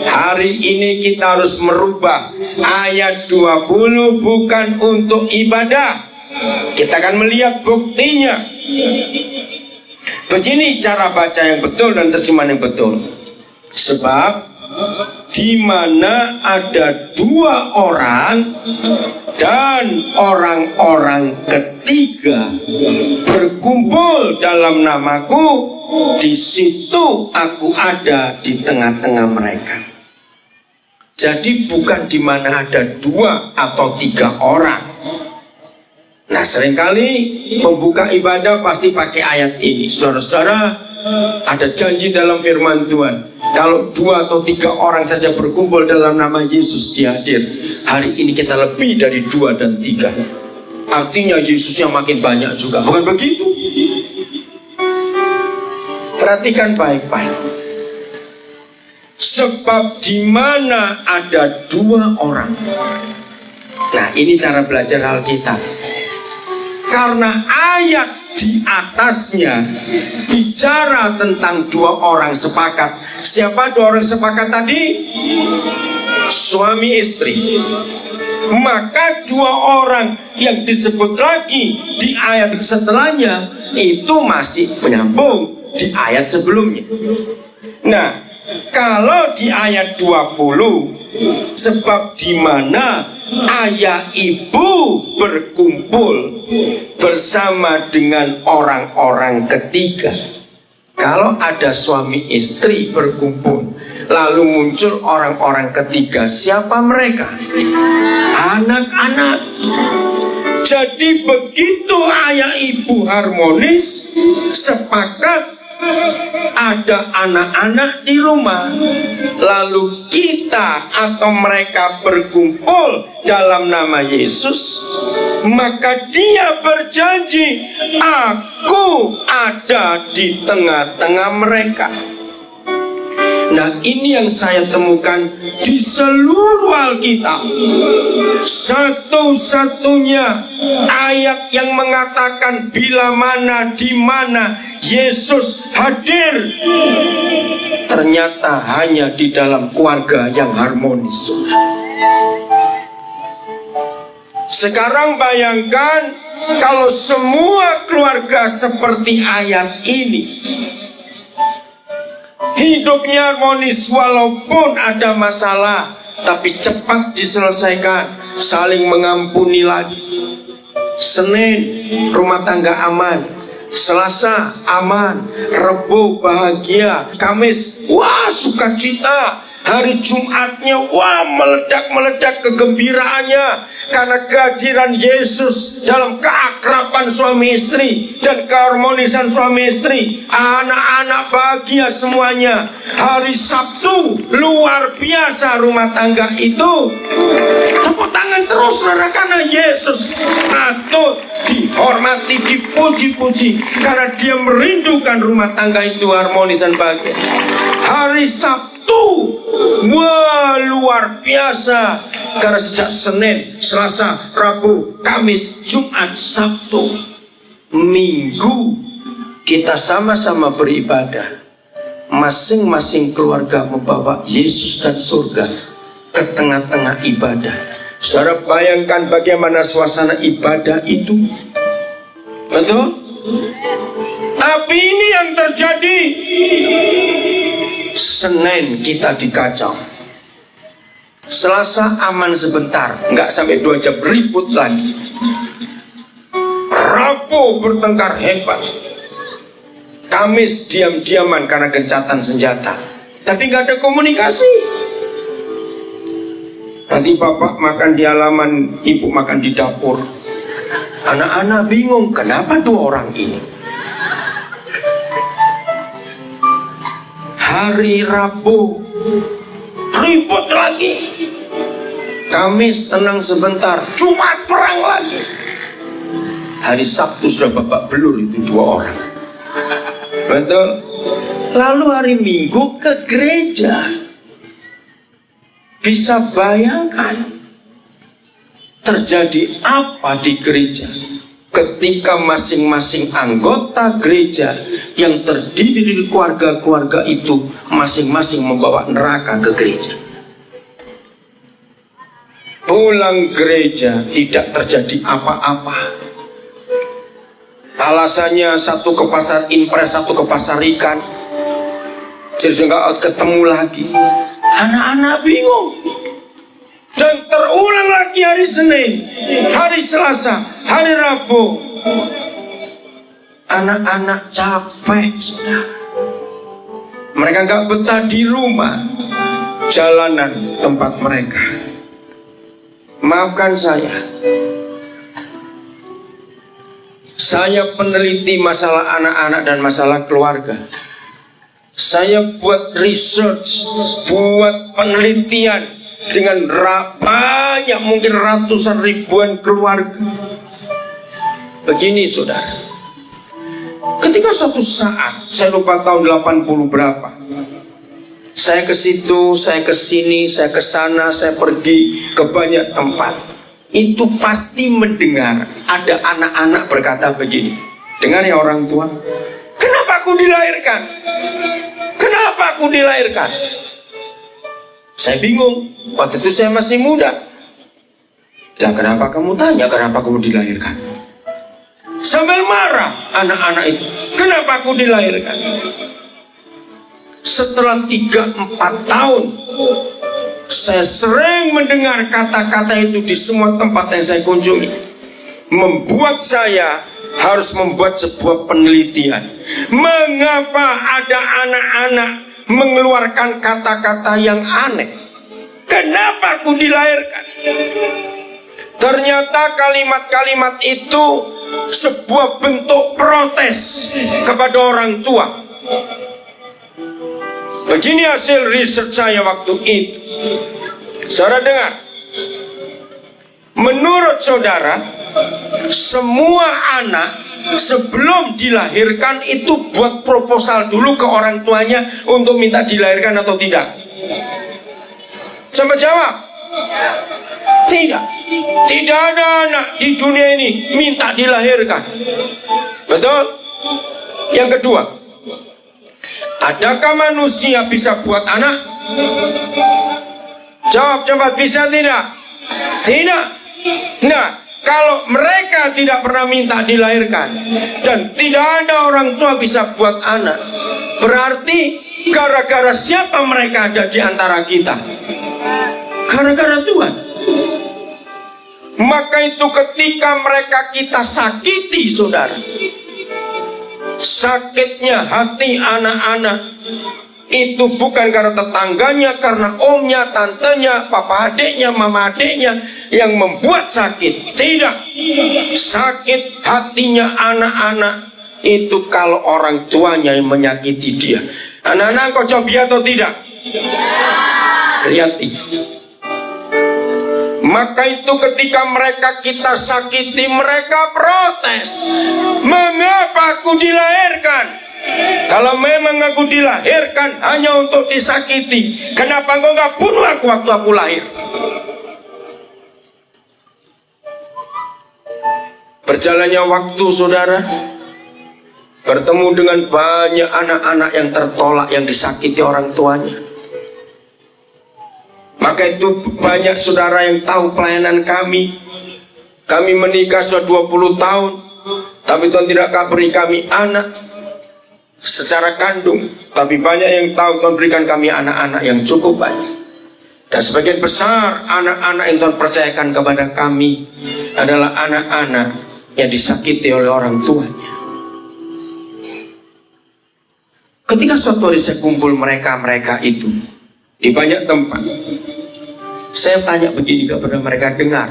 Hari ini kita harus merubah. Ayat 20 bukan untuk ibadah. Kita akan melihat buktinya. Begini cara baca yang betul dan terjemahan yang betul. Sebab di mana ada dua orang dan orang-orang ketiga berkumpul dalam namaku, di situ aku ada di tengah-tengah mereka. Jadi bukan di mana ada dua atau tiga orang. Nah, seringkali pembuka ibadah pasti pakai ayat ini. Saudara-saudara, ada janji dalam firman Tuhan, kalau dua atau tiga orang saja berkumpul dalam nama Yesus, Dia hadir. Hari ini kita lebih dari dua dan tiga. Artinya Yesusnya makin banyak juga. Bukan begitu? Perhatikan baik-baik. Sebab di mana ada dua orang. Nah, ini cara belajar Alkitab. Karena ayat di atasnya bicara tentang dua orang sepakat. Siapa dua orang sepakat tadi? suami istri. Maka dua orang yang disebut lagi di ayat setelahnya itu masih menyambung di ayat sebelumnya. Nah, kalau di ayat 20, sebab di mana ayah ibu berkumpul bersama dengan orang-orang ketiga. Kalau ada suami istri berkumpul, lalu muncul orang-orang ketiga, siapa mereka? Anak-anak. Jadi begitu ayah ibu harmonis, sepakat, ada anak-anak di rumah, lalu kita atau mereka berkumpul dalam nama Yesus, maka dia berjanji, aku ada di tengah-tengah mereka. Nah, ini yang saya temukan di seluruh Alkitab. Satu-satunya ayat yang mengatakan bila mana di mana Yesus hadir, ternyata hanya di dalam keluarga yang harmonis. Sekarang bayangkan kalau semua keluarga seperti ayat ini, hidupnya harmonis walaupun ada masalah, tapi cepat diselesaikan, saling mengampuni lagi. Senin rumah tangga aman, Selasa aman, Rebo bahagia, Kamis wah sukacita, hari Jumatnya wah meledak-meledak kegembiraannya karena kehadiran Yesus dalam keakraban suami istri dan keharmonisan suami istri. Anak-anak bahagia semuanya. Hari Sabtu luar biasa rumah tangga itu. Tepuk tangan terus saudara, karena Yesus patut dihormati, dipuji-puji karena dia merindukan rumah tangga itu harmonis dan bahagia. Hari Sabtu wah luar biasa karena sejak Senin, Selasa, Rabu, Kamis, Jumat, Sabtu, Minggu kita sama-sama beribadah. Masing-masing keluarga membawa Yesus dan surga ke tengah-tengah ibadah. Saudara bayangkan bagaimana suasana ibadah itu. Betul? Tapi ini yang terjadi. Senin kita dikacau, Selasa aman sebentar, nggak sampai 2 jam ribut lagi. Rabu bertengkar hebat, Kamis diam-diaman karena gencatan senjata, tapi nggak ada komunikasi. Nanti bapak makan di halaman, ibu makan di dapur. Anak-anak bingung, kenapa 2 orang ini? Hari Rabu ribut lagi, Kamis tenang sebentar, Jumat perang lagi. Hari Sabtu sudah babak belur itu 2 orang. Betul? Lalu hari Minggu ke gereja. Bisa bayangkan terjadi apa di gereja ketika masing-masing anggota gereja yang terdiri dari keluarga-keluarga itu masing-masing membawa neraka ke gereja. Pulang gereja tidak terjadi apa-apa. Alasannya satu ke pasar impres, satu ke pasar ikan, jadi nggak ketemu lagi. Anak-anak bingung. Dan terulang lagi hari Senin, hari Selasa, hari Rabu. Anak-anak capek, saudara. Mereka nggak betah di rumah, jalanan tempat mereka. Maafkan saya peneliti masalah anak-anak dan masalah keluarga. Saya buat research, buat penelitian dengan banyak, mungkin ratusan ribuan keluarga. Begini saudara, ketika suatu saat, saya lupa tahun 80 berapa, saya ke situ, saya ke sini, saya ke sana, saya pergi ke banyak tempat. Itu pasti mendengar ada anak-anak berkata begini, dengar ya orang tua, kenapa aku dilahirkan? Kenapa aku dilahirkan? Saya bingung. Waktu itu saya masih muda. Lah kenapa kamu tanya kenapa kamu dilahirkan? Sambil marah anak-anak itu. Kenapa aku dilahirkan? Setelah 3-4 tahun, saya sering mendengar kata-kata itu di semua tempat yang saya kunjungi. Membuat saya harus membuat sebuah penelitian. Mengapa ada anak-anak mengeluarkan kata-kata yang aneh? Kenapa aku dilahirkan? Ternyata kalimat-kalimat itu sebuah bentuk protes kepada orang tua. Begini hasil riset saya waktu itu. Saudara dengar. Menurut saudara, semua anak sebelum dilahirkan itu buat proposal dulu ke orang tuanya untuk minta dilahirkan atau tidak? Coba jawab. Tidak. Tidak ada anak di dunia ini minta dilahirkan. Betul? Yang kedua, adakah manusia bisa buat anak? Jawab cepat, bisa tidak? Tidak. Nah, kalau mereka tidak pernah minta dilahirkan dan tidak ada orang tua bisa buat anak, berarti gara-gara siapa mereka ada di antara kita? Gara-gara Tuhan. Maka itu ketika mereka kita sakiti, saudara, sakitnya hati anak-anak itu bukan karena tetangganya, karena omnya, tantenya, papa adiknya, mama adiknya yang membuat sakit. Tidak. Sakit hatinya anak-anak itu kalau orang tuanya yang menyakiti dia. Anak-anak kau coba atau tidak? Lihat itu. Maka itu ketika mereka kita sakiti, mereka protes. Mengapa aku dilahirkan? Kalau memang aku dilahirkan hanya untuk disakiti, kenapa engkau gak bunuh aku waktu aku lahir? Berjalannya waktu, saudara, bertemu dengan banyak anak-anak yang tertolak, yang disakiti orang tuanya. Maka itu banyak saudara yang tahu pelayanan kami. Kami menikah sudah 20 tahun, tapi Tuhan tidak beri kami anak secara kandung. Tapi banyak yang tahu Tuhan berikan kami anak-anak yang cukup banyak. Dan sebagian besar anak-anak yang Tuhan percayakan kepada kami adalah anak-anak yang disakiti oleh orang tuanya. Ketika suatu hari saya kumpul mereka itu di banyak tempat, saya tanya begini kepada mereka, dengar,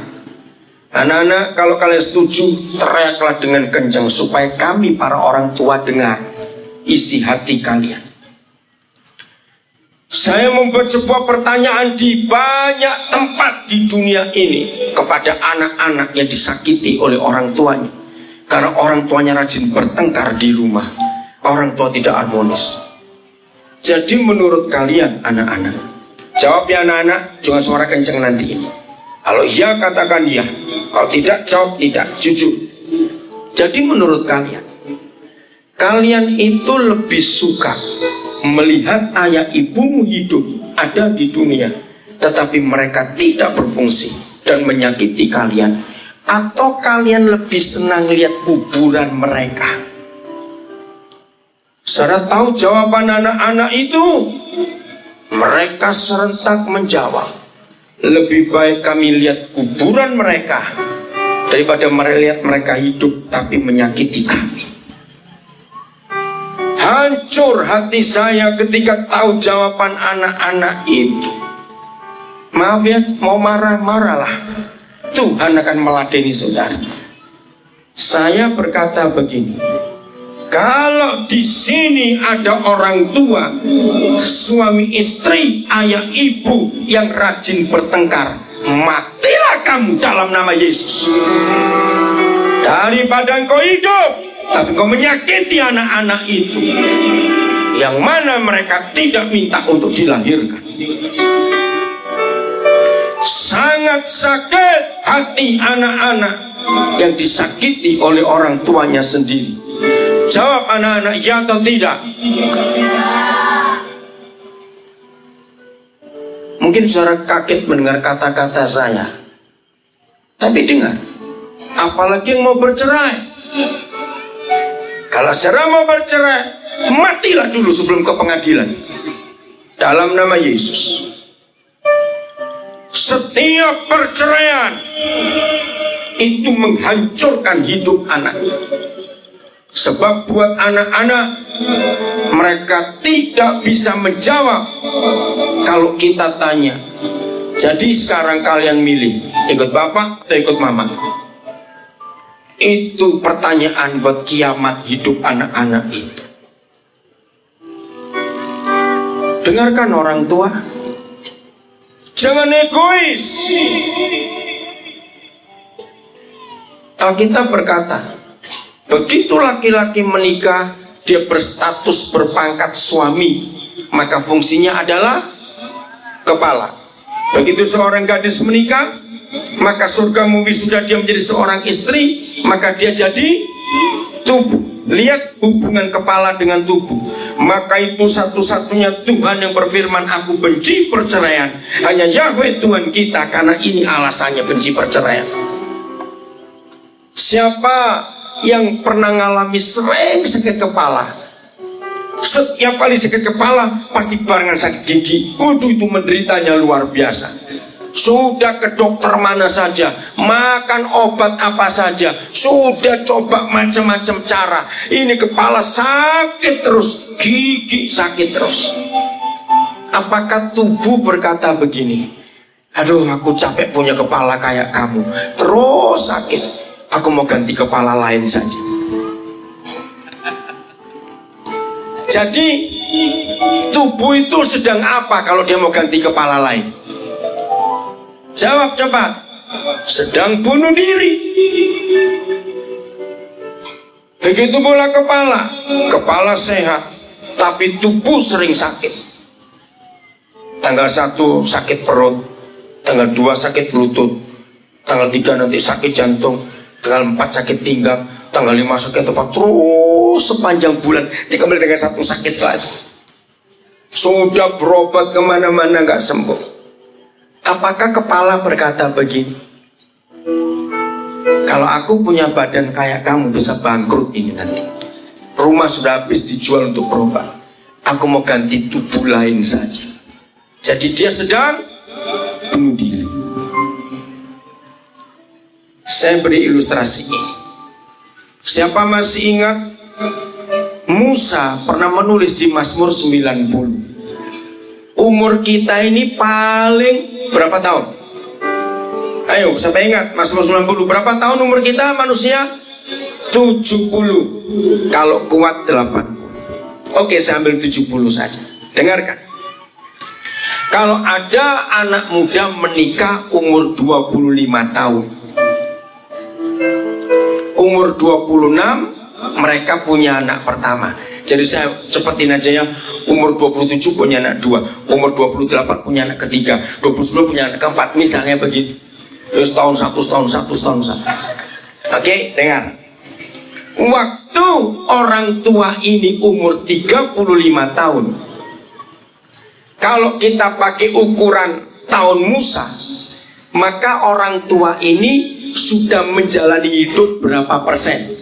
anak-anak, kalau kalian setuju, teriaklah dengan kencang supaya kami para orang tua dengar isi hati kalian. Saya membuat sebuah pertanyaan di banyak tempat di dunia ini kepada anak-anak yang disakiti oleh orang tuanya, karena orang tuanya rajin bertengkar di rumah, orang tua tidak harmonis. Jadi menurut kalian anak-anak, jawab ya anak-anak, jangan suara kenceng nanti ini. Kalau iya katakan iya, kalau tidak jawab tidak, jujur. Jadi menurut kalian, kalian itu lebih suka melihat ayah ibumu hidup ada di dunia, tetapi mereka tidak berfungsi dan menyakiti kalian, atau kalian lebih senang lihat kuburan mereka? Saudara tahu jawaban anak-anak itu? Mereka serentak menjawab, lebih baik kami lihat kuburan mereka daripada melihat mereka hidup tapi menyakiti kami. Hancur hati saya ketika tahu jawaban anak-anak itu. Maaf ya, mau marah-marahlah, Tuhan akan meladeni saudara. Saya berkata begini, kalau di sini ada orang tua, suami istri, ayah ibu yang rajin bertengkar, matilah kamu dalam nama Yesus. Daripada engkau hidup tapi engkau menyakiti anak-anak itu, yang mana mereka tidak minta untuk dilahirkan. Sangat sakit hati anak-anak yang disakiti oleh orang tuanya sendiri. Jawab anak-anak, ya atau tidak? Mungkin saudara kaget mendengar kata-kata saya. Tapi dengar, apalagi yang mau bercerai. Kalau saudara mau bercerai, matilah dulu sebelum ke pengadilan. Dalam nama Yesus. Setiap perceraian itu menghancurkan hidup anak. Sebab buat anak-anak, mereka tidak bisa menjawab kalau kita tanya. Jadi sekarang kalian milih, ikut bapak atau ikut mama? Itu pertanyaan buat kiamat hidup anak-anak itu. Dengarkan orang tua, jangan egois. Alkitab berkata, begitu laki-laki menikah, dia berstatus berpangkat suami, maka fungsinya adalah kepala. Begitu seorang gadis menikah, maka surga sudah dia menjadi seorang istri, maka dia jadi tubuh. Lihat hubungan kepala dengan tubuh. Maka itu satu-satunya Tuhan yang berfirman, aku benci perceraian. Hanya Yahweh Tuhan kita, karena ini alasannya benci perceraian. Siapa yang pernah ngalami sering sakit kepala? Setiap kali sakit kepala pasti barengan sakit gigi. Waduh, itu menderitanya luar biasa. Sudah ke dokter mana saja, makan obat apa saja, sudah coba macam-macam cara. Ini kepala sakit terus, gigi sakit terus. Apakah tubuh berkata begini, aduh aku capek punya kepala kayak kamu, terus sakit, aku mau ganti kepala lain saja. Jadi tubuh itu sedang apa kalau dia mau ganti kepala lain? Jawab cepat. Sedang bunuh diri. Begitu pula kepala. Kepala sehat, tapi tubuh sering sakit. Tanggal 1 sakit perut, tanggal 2 sakit lutut, tanggal 3 nanti sakit jantung, tanggal 4 sakit pinggang, tanggal 5 sakit tempat, terus sepanjang bulan. Dikembali dengan 1 sakit lagi. Sudah berobat kemana-mana gak sembuh. Apakah kepala berkata begini, kalau aku punya badan kayak kamu bisa bangkrut ini nanti. Rumah sudah habis dijual untuk berobat, aku mau ganti tubuh lain saja. Jadi dia sedang bunuh diri. Saya beri ilustrasi ini. Siapa masih ingat Musa pernah menulis di Mazmur 90, umur kita ini paling berapa tahun? Ayo sampai ingat Mazmur 90, berapa tahun umur kita manusia? 70. Kalau kuat 80. Oke, saya ambil 70 saja. Dengarkan. Kalau ada anak muda menikah umur 25 tahun, umur 26 mereka punya anak pertama. Jadi saya cepetin aja ya. Umur 27 punya anak 2, umur 28 punya anak ketiga, 29 punya anak keempat, misalnya begitu. Terus tahun 1. Oke, dengar. Waktu orang tua ini umur 35 tahun, kalau kita pakai ukuran tahun Musa, maka orang tua ini sudah menjalani hidup berapa persen?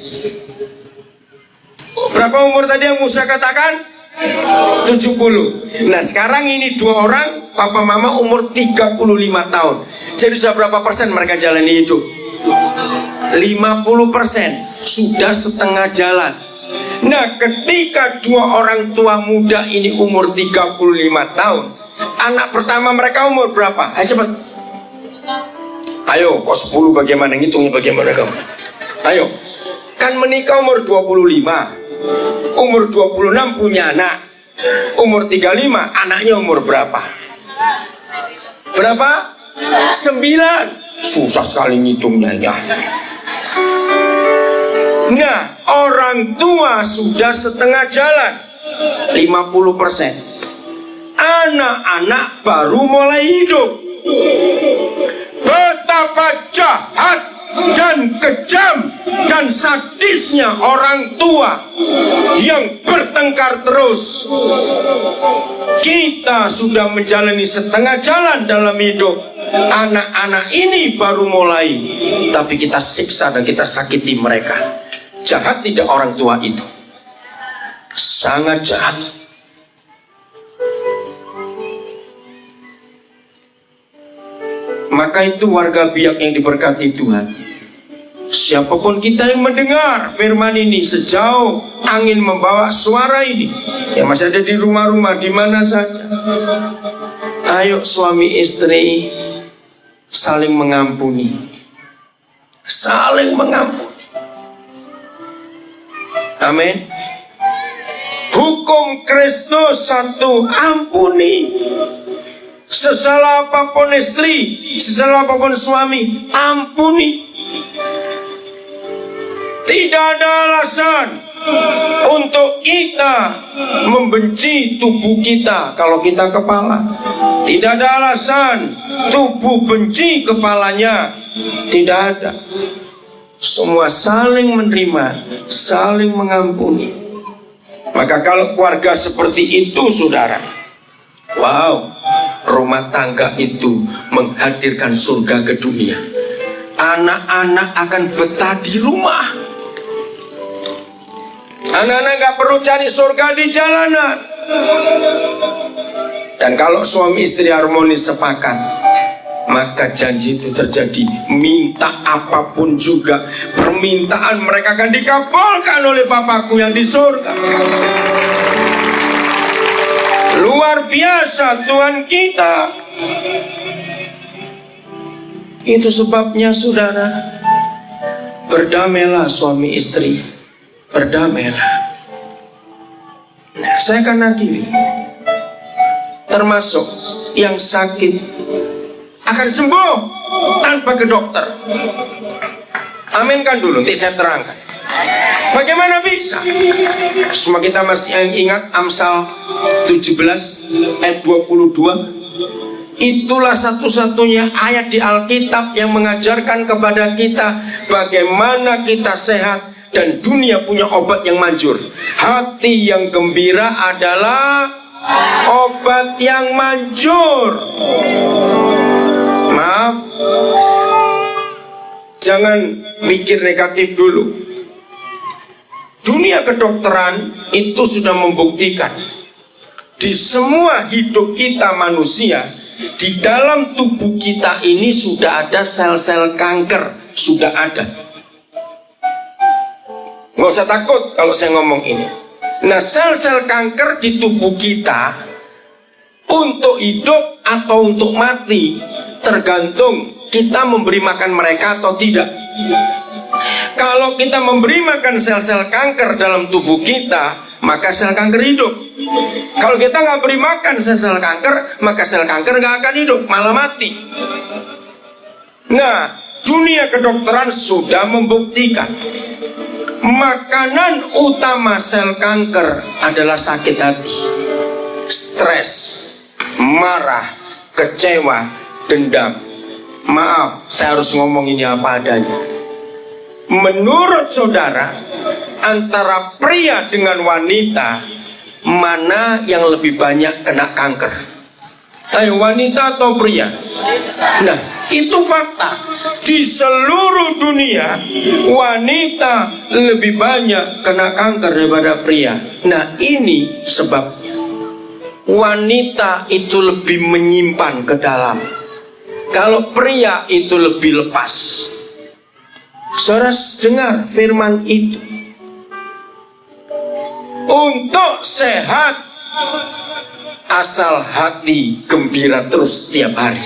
Berapa umur tadi yang Musa katakan? 70. Nah sekarang ini dua orang, papa mama umur 35 tahun. Jadi sudah berapa persen mereka jalani hidup? 50%. Sudah setengah jalan. Nah ketika dua orang tua muda ini umur 35 tahun, anak pertama mereka umur berapa? Ayo cepat. Ayo, kok 10 bagaimana? Ngitungnya bagaimana kamu? Ayo. Kan menikah umur 25, umur 26 punya anak, umur 35 anaknya umur berapa? Berapa? 9. Susah sekali ngitungnya ya. Nah orang tua sudah setengah jalan, 50%. Anak-anak baru mulai hidup. Betapa jahat dan dan kejam dan sadisnya orang tua yang bertengkar terus. Kita sudah menjalani setengah jalan dalam hidup. Anak-anak ini baru mulai, tapi kita siksa dan kita sakiti mereka. Jahat tidak orang tua itu? Sangat jahat. Maka itu warga biak yang diberkati Tuhan, siapapun kita yang mendengar firman ini sejauh angin membawa suara ini, yang masih ada di rumah-rumah di mana saja, ayo suami istri saling mengampuni. Saling mengampuni. Amin. Hukum Kristus satu, ampuni. Sesalah apapun istri, sesalah apapun suami, ampuni. Tidak ada alasan untuk kita membenci tubuh kita kalau kita kepala. Tidak ada alasan tubuh benci kepalanya. Tidak ada. Semua saling menerima, saling mengampuni. Maka kalau keluarga seperti itu, saudara, wow, rumah tangga itu menghadirkan surga ke dunia. Anak-anak akan betah di rumah. Anak-anak gak perlu cari surga di jalanan. Dan kalau suami istri harmonis sepakat, maka janji itu terjadi. Minta apapun juga, permintaan mereka akan dikabulkan oleh Bapakku yang di surga. Luar biasa Tuhan kita. Itu sebabnya saudara, berdamailah suami istri, berdamailah. Nah, saya akan akhiri. Termasuk yang sakit akan sembuh tanpa ke dokter. Aminkan dulu, nanti saya terangkan. Bagaimana bisa? Semua kita masih ingat Amsal 17 ayat 22. Itulah satu-satunya ayat di Alkitab yang mengajarkan kepada kita bagaimana kita sehat dan dunia punya obat yang manjur. Hati yang gembira adalah obat yang manjur. Maaf, jangan mikir negatif dulu. Dunia kedokteran itu sudah membuktikan di semua hidup kita manusia, di dalam tubuh kita ini sudah ada sel-sel kanker, sudah ada. Nggak usah takut kalau saya ngomong ini. Nah, sel-sel kanker di tubuh kita untuk hidup atau untuk mati tergantung kita memberi makan mereka atau tidak. Kalau kita memberi makan sel-sel kanker dalam tubuh kita, maka sel kanker hidup. Kalau kita nggak beri makan sel-sel kanker, maka sel kanker nggak akan hidup, malah mati. Nah, dunia kedokteran sudah membuktikan makanan utama sel kanker adalah sakit hati, stres, marah, kecewa, dendam. Maaf, saya harus ngomong ini apa adanya. Menurut saudara, antara pria dengan wanita, mana yang lebih banyak kena kanker? Ayo, wanita atau pria? Nah, itu fakta. Di seluruh dunia, wanita lebih banyak kena kanker daripada pria. Nah, ini sebabnya. Wanita itu lebih menyimpan ke dalam. Kalau pria itu lebih lepas. Saudara dengar firman itu. Untuk sehat, asal hati gembira terus setiap hari.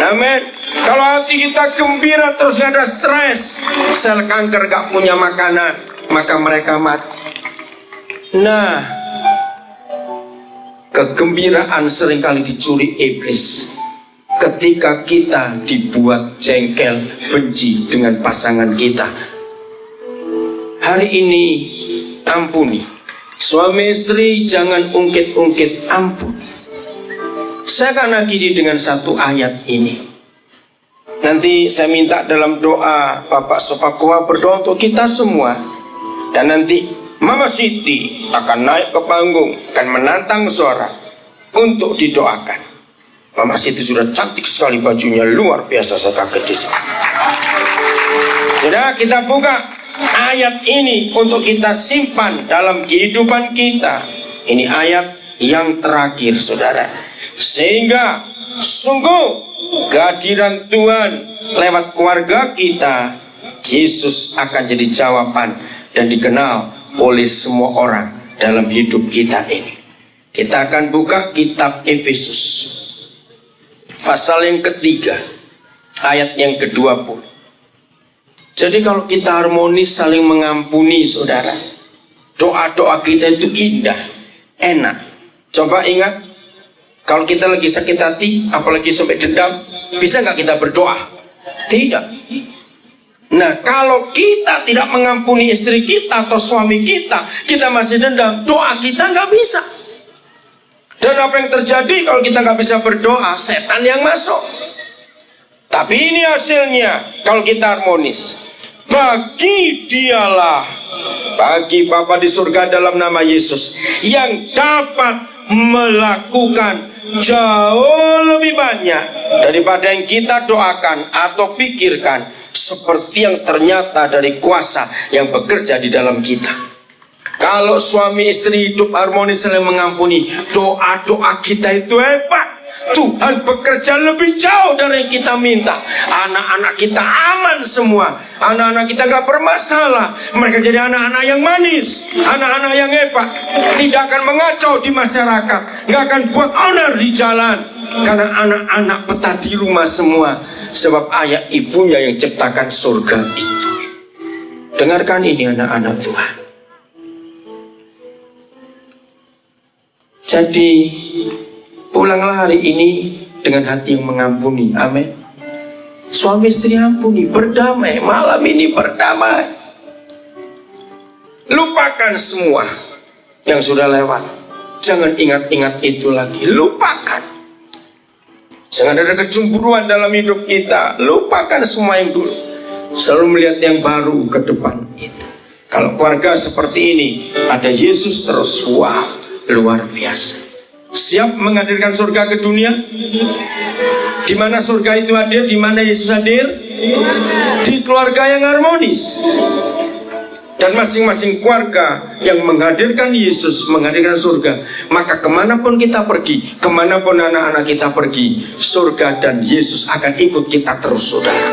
Amin. Kalau hati kita gembira terus, gak ada stres, sel kanker gak punya makanan, maka mereka mati. Nah, kegembiraan seringkali dicuri iblis ketika kita dibuat jengkel, benci dengan pasangan kita. Hari ini ampuni. Suami istri jangan ungkit-ungkit, ampun. Saya akan akhiri dengan satu ayat ini. Nanti saya minta dalam doa Bapak Sopakoa berdoa untuk kita semua. Dan nanti Mama Siti akan naik ke panggung, akan menantang suara untuk didoakan. Mama Siti sudah cantik sekali, bajunya luar biasa, saya kaget di sini. Sudah, kita buka ayat ini untuk kita simpan dalam kehidupan kita. Ini ayat yang terakhir, saudara. Sehingga sungguh kehadiran Tuhan lewat keluarga kita, Yesus akan jadi jawaban dan dikenal oleh semua orang dalam hidup kita ini. Kita akan buka kitab Efesus pasal yang ketiga, ayat yang ke-20. Jadi kalau kita harmonis saling mengampuni, saudara, doa-doa kita itu indah, enak. Coba ingat, kalau kita lagi sakit hati, apalagi sampai dendam, bisa nggak kita berdoa? Tidak. Nah, kalau kita tidak mengampuni istri kita atau suami kita, kita masih dendam, doa kita nggak bisa. Dan apa yang terjadi kalau kita nggak bisa berdoa? Setan yang masuk. Tapi ini hasilnya kalau kita harmonis. Bagi dialah, bagi Bapa di surga dalam nama Yesus, yang dapat melakukan jauh lebih banyak daripada yang kita doakan atau pikirkan, seperti yang ternyata dari kuasa yang bekerja di dalam kita. Kalau suami istri hidup harmonis saling mengampuni, doa-doa kita itu hebat. Tuhan bekerja lebih jauh dari yang kita minta. Anak-anak kita aman semua. Anak-anak kita gak bermasalah. Mereka jadi anak-anak yang manis, anak-anak yang hebat. Tidak akan mengacau di masyarakat, gak akan buat onar di jalan. Karena anak-anak betah di rumah semua. Sebab ayah ibunya yang ciptakan surga itu. Dengarkan ini anak-anak Tuhan. Jadi pulanglah hari ini dengan hati yang mengampuni. Amin. Suami istri ampuni, berdamai. Malam ini berdamai. Lupakan semua yang sudah lewat. Jangan ingat-ingat itu lagi. Lupakan. Jangan ada kecemburuan dalam hidup kita. Lupakan semua yang dulu. Selalu melihat yang baru ke depan itu. Kalau keluarga seperti ini, ada Yesus terus. Wow, luar biasa. Siap menghadirkan surga ke dunia? Di mana surga itu hadir? Di mana Yesus hadir? Di keluarga yang harmonis. Dan masing-masing keluarga yang menghadirkan Yesus, menghadirkan surga, maka kemanapun kita pergi, kemanapun anak-anak kita pergi, surga dan Yesus akan ikut kita terus, saudara.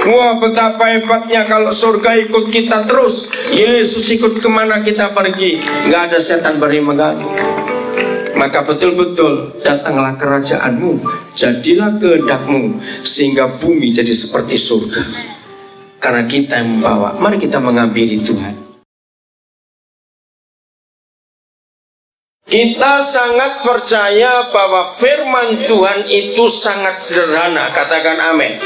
Wah, betapa hebatnya kalau surga ikut kita terus. Yesus ikut kemana kita pergi, gak ada setan berani mengganggu. Maka betul-betul datanglah kerajaanmu, jadilah kehendakmu, sehingga bumi jadi seperti surga. Karena kita yang membawa. Mari kita menghampiri Tuhan. Kita sangat percaya bahwa firman Tuhan itu sangat sederhana. Katakan amin.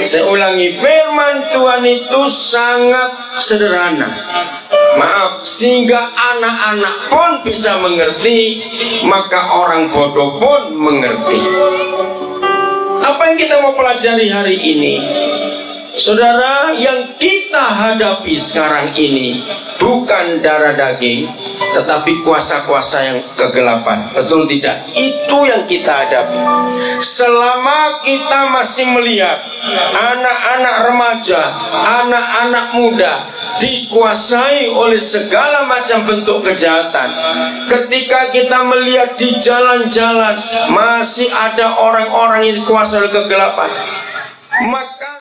Saya ulangi, firman Tuhan itu sangat sederhana. Maaf, sehingga anak-anak pun bisa mengerti, maka orang bodoh pun mengerti. Apa yang kita mau pelajari hari ini? Saudara, yang kita hadapi sekarang ini bukan darah daging, tetapi kuasa-kuasa yang kegelapan. Betul tidak? Itu yang kita hadapi. Selama kita masih melihat anak-anak remaja, anak-anak muda dikuasai oleh segala macam bentuk kejahatan. Ketika kita melihat di jalan-jalan masih ada orang-orang yang dikuasai oleh kegelapan, maka